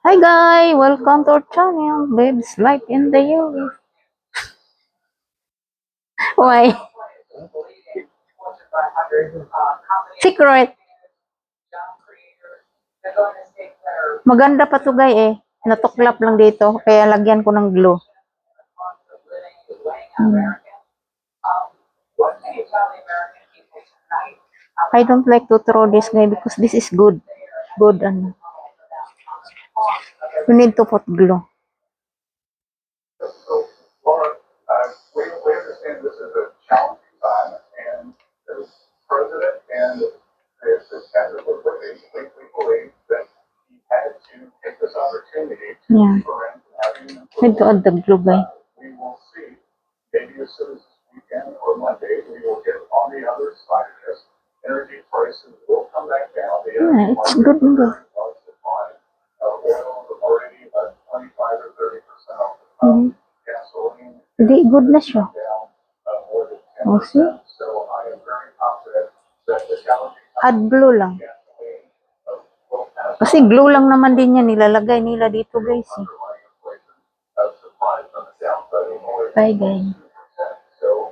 Hi guys, welcome to our channel, Babes Life in the US. Why? Secret. Maganda pa to guys eh. Natuklap lang dito, kaya lagyan ko ng glue. I don't like to throw this guy because this is good. Good ano. You need to put glue. We understand this is a challenging time, and the president and the cabinet were basically believe that he had to take this opportunity to prevent having an Need to add the glue guy. We will see. Maybe as soon as this weekend or Monday, we will get on the other side of this. Energy prices will come back down. The Yeah, it's good. Oil already about 25 or 30% off the top. Gasoline Hindi, good na siya. down more than 10%. Oh, see? So I am very confident that the challenging Add glue lang. gasoline will pass Kasi glue lang naman din yan nilalagay nila dito guys eh. underlying inflation supplies on the downside. Bye guys.